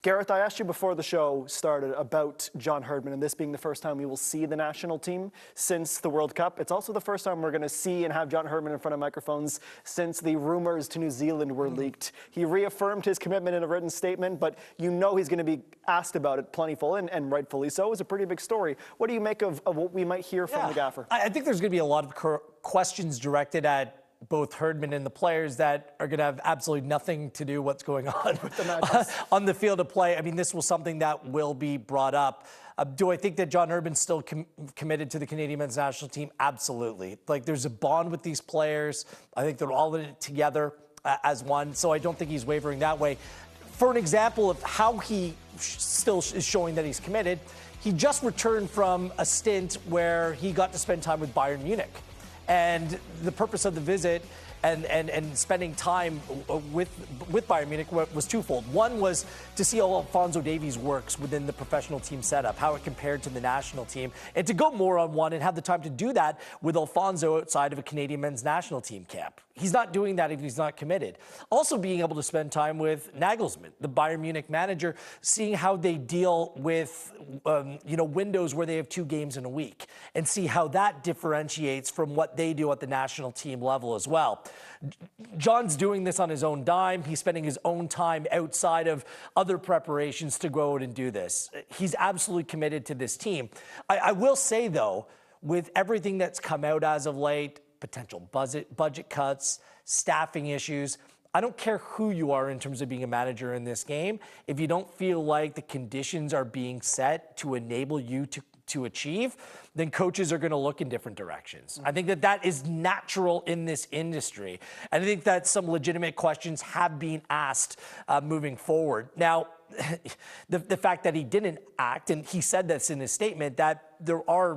Gareth, I asked you before the show started about John Herdman and this being the first time we will see the national team since the World Cup. It's also the first time we're going to see and have John Herdman in front of microphones since the rumors to New Zealand were leaked. He reaffirmed his commitment in a written statement, but you know he's going to be asked about it plentiful, and rightfully so. It was a pretty big story. What do you make of what we might hear from the gaffer? I think there's going to be a lot of questions directed at both Herdman and the players that are going to have absolutely nothing to do what's going on with the matches on the field of play. I mean, this was something that will be brought up. Do I think that John Herdman's still committed to the Canadian men's national team? Absolutely. Like, there's a bond with these players. I think they're all in it together as one. So I don't think he's wavering that way. For an example of how he still is showing that he's committed, he just returned from a stint where he got to spend time with Bayern Munich. And the purpose of the visit and spending time with Bayern Munich was twofold. One was to see how Alphonso Davies works within the professional team setup, how it compared to the national team, and to go more on one and have the time to do that with Alphonso outside of a Canadian men's national team camp. He's not doing that if he's not committed. Also being able to spend time with Nagelsmann, the Bayern Munich manager, seeing how they deal with windows where they have 2 games in a week, and see how that differentiates from what they do at the national team level as well. John's doing this on his own dime. He's spending his own time outside of other preparations to go out and do this. He's absolutely committed to this team. I will say, though, with everything that's come out as of late, potential budget cuts, staffing issues, I don't care who you are in terms of being a manager in this game. If you don't feel like the conditions are being set to enable you to achieve, then coaches are going to look in different directions. I think that is natural in this industry. And I think that some legitimate questions have been asked moving forward. Now, the fact that he didn't act, and he said this in his statement, that there are,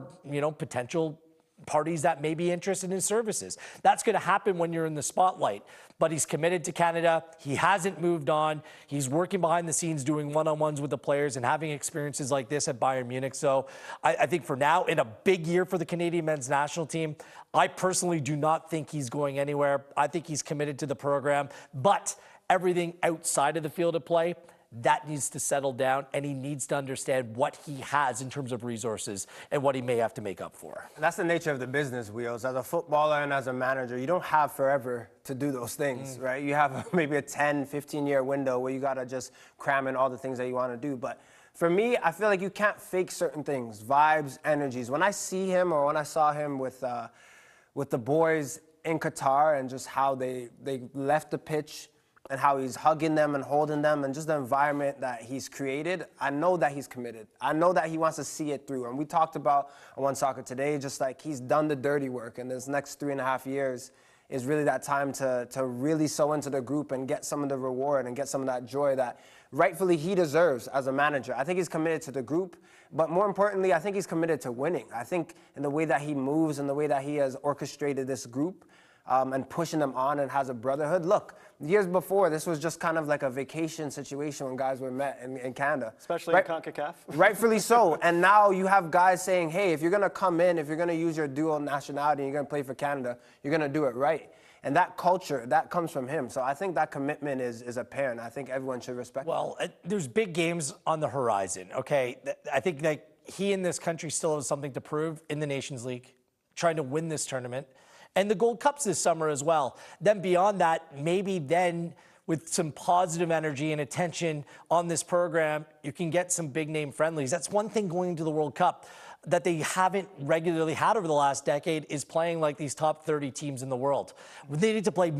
potential parties that may be interested in his services. That's going to happen when you're in the spotlight. But he's committed to Canada. He hasn't moved on. He's working behind the scenes, doing one-on-ones with the players and having experiences like this at Bayern Munich. So I think for now, in a big year for the Canadian men's national team, I personally do not think he's going anywhere. I think he's committed to the program. But everything outside of the field of play, that needs to settle down, and he needs to understand what he has in terms of resources and what he may have to make up for. That's the nature of the business, Wheels. As a footballer and as a manager, you don't have forever to do those things, right? You have maybe a 10, 15-year window where you got to just cram in all the things that you want to do. But for me, I feel like you can't fake certain things, vibes, energies. When I see him, or when I saw him with the boys in Qatar, and just how they left the pitch, and how he's hugging them and holding them, and just the environment that he's created, I know that he's committed. I know that he wants to see it through. And we talked about on One Soccer today, just like he's done the dirty work, and this next 3.5 years is really that time to really sow into the group and get some of the reward and get some of that joy that rightfully he deserves as a manager. I think he's committed to the group, but more importantly, I think he's committed to winning. I think in the way that he moves and the way that he has orchestrated this group, and pushing them on and has a brotherhood. Look, years before, this was just kind of like a vacation situation when guys were met in Canada. Especially in Concacaf. Rightfully so. And now you have guys saying, hey, if you're going to come in, if you're going to use your dual nationality and you're going to play for Canada, you're going to do it right. And that culture, that comes from him. So I think that commitment is apparent. I think everyone should respect it. Well, there's big games on the horizon, okay? I think that he in this country still has something to prove in the Nations League, trying to win this tournament. And the Gold Cups this summer as well. Then beyond that, maybe then with some positive energy and attention on this program, you can get some big name friendlies. That's one thing going into the World Cup that they haven't regularly had over the last decade, is playing like these top 30 teams in the world. They need to play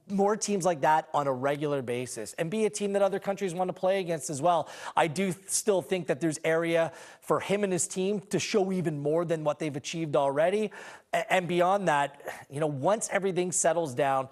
more teams like that on a regular basis and be a team that other countries want to play against as well. I do still think that there's area for him and his team to show even more than what they've achieved already. And beyond that, once everything settles down,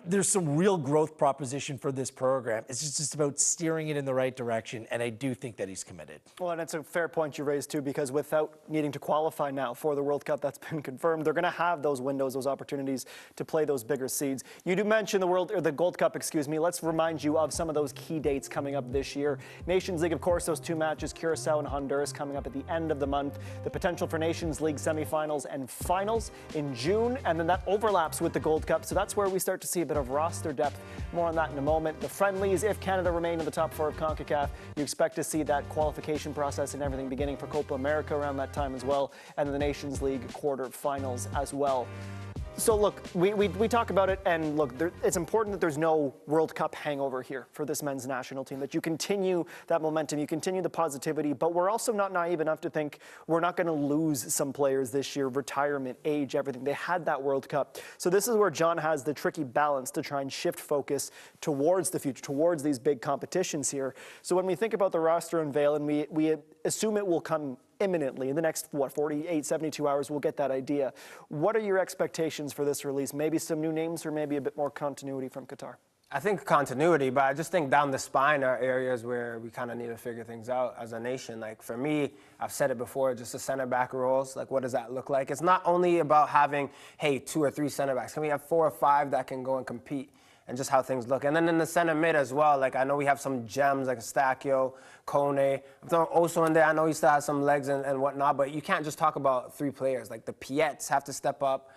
there's some real growth proposition for this program. It's just about steering it in the right direction, and I do think that he's committed. Well, and it's a fair point you raised, too, because without needing to qualify now for the World Cup, that's been confirmed, they're going to have those windows, those opportunities to play those bigger seeds. You do mention the Gold Cup, Let's remind you of some of those key dates coming up this year. Nations League, of course, those 2 matches, Curacao and Honduras, coming up at the end of the month. The potential for Nations League semifinals and finals in June, and then that overlaps with the Gold Cup, so that's where we start to see a bit bit of roster depth. More on that in a moment. The friendlies, if Canada remain in the top 4 of Concacaf, you expect to see that qualification process and everything beginning for Copa America around that time as well, and the Nations League quarterfinals as well. So look, we talk about it, and look, it's important that there's no World Cup hangover here for this men's national team, that you continue that momentum, you continue the positivity, but we're also not naive enough to think we're not going to lose some players this year, retirement, age, everything. They had that World Cup. So this is where John has the tricky balance to try and shift focus towards the future, towards these big competitions here. So when we think about the roster unveil, and we assume it will come imminently in the next 48, 72 hours, we'll get that idea. What are your expectations for this release? Maybe some new names, or maybe a bit more continuity from Qatar? I think continuity, but I just think down the spine are areas where we kind of need to figure things out as a nation. Like for me, I've said it before, just the center back roles, like what does that look like? It's not only about having, hey, 2 or 3 center backs. Can we have 4 or 5 that can go and compete? And just how things look. And then in the center mid as well, like I know we have some gems like Stakio, Kone. I'm throwing Oso in there. I know he still has some legs and whatnot, but you can't just talk about 3 players. Like the Piets have to step up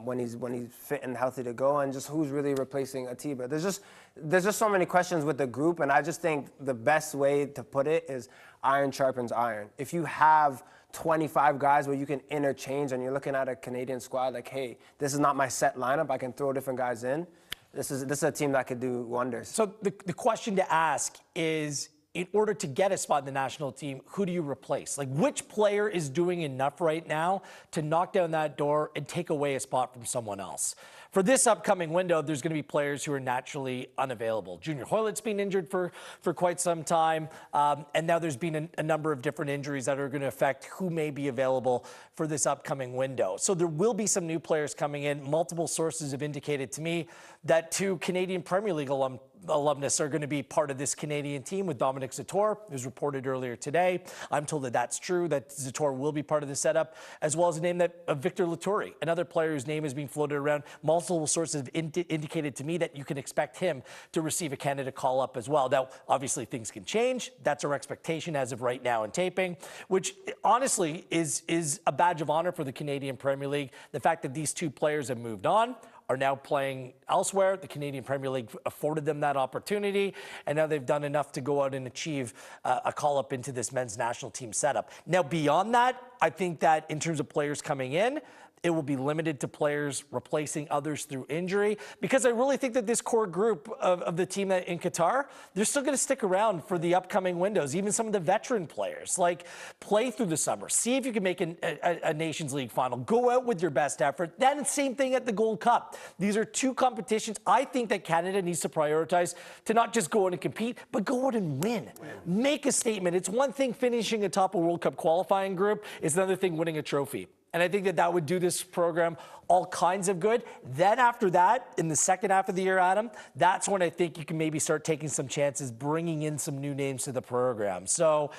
when he's fit and healthy to go, and just who's really replacing Atiba. There's just so many questions with the group, and I just think the best way to put it is iron sharpens iron. If you have 25 guys where you can interchange, and you're looking at a Canadian squad like, hey, this is not my set lineup, I can throw different guys in. This is a team that could do wonders. So the question to ask is, in order to get a spot in the national team, who do you replace? Like, which player is doing enough right now to knock down that door and take away a spot from someone else? For this upcoming window, there's going to be players who are naturally unavailable. Junior Hoylett's been injured for quite some time, and now there's been a number of different injuries that are going to affect who may be available for this upcoming window. So there will be some new players coming in. Multiple sources have indicated to me that 2 Canadian Premier League alumnus are going to be part of this Canadian team with Dominic Zator. It was reported earlier today. I'm told that that's true, that Zator will be part of the setup, as well as a name that Victor Latourie, another player whose name is being floated around. Multiple sources have indicated to me that you can expect him to receive a Canada call-up as well. Now, obviously, things can change. That's our expectation as of right now in taping, which honestly is a badge of honor for the Canadian Premier League. The fact that these 2 players have moved on, are now playing elsewhere. The Canadian Premier League afforded them that opportunity, and now they've done enough to go out and achieve a call-up into this men's national team setup. Now, beyond that, I think that in terms of players coming in, it will be limited to players replacing others through injury, because I really think that this core group of the team in Qatar, they're still going to stick around for the upcoming windows. Even some of the veteran players, like, play through the summer. See if you can make a Nations League final. Go out with your best effort. Then same thing at the Gold Cup. These are 2 competitions I think that Canada needs to prioritize to not just go out and compete, but go out and win. Make a statement. It's one thing finishing atop a World Cup qualifying group. It's another thing winning a trophy. And I think that would do this program all kinds of good. Then after that, in the second half of the year, Adam, that's when I think you can maybe start taking some chances, bringing in some new names to the program. So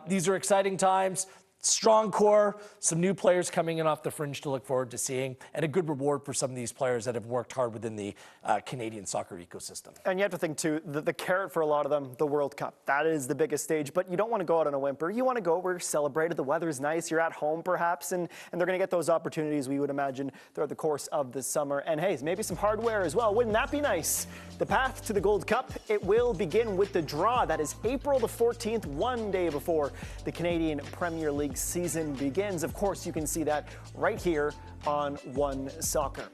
these are exciting times. Strong core, some new players coming in off the fringe to look forward to seeing, and a good reward for some of these players that have worked hard within the Canadian soccer ecosystem. And you have to think, too, the carrot for a lot of them, the World Cup. That is the biggest stage, but you don't want to go out on a whimper. You want to go where you're celebrated, the weather's nice, you're at home perhaps, and they're going to get those opportunities, we would imagine, throughout the course of the summer. And hey, maybe some hardware as well. Wouldn't that be nice? The path to the Gold Cup, it will begin with the draw. That is April the 14th, one day before the Canadian Premier League season begins. Of course, you can see that right here on One Soccer.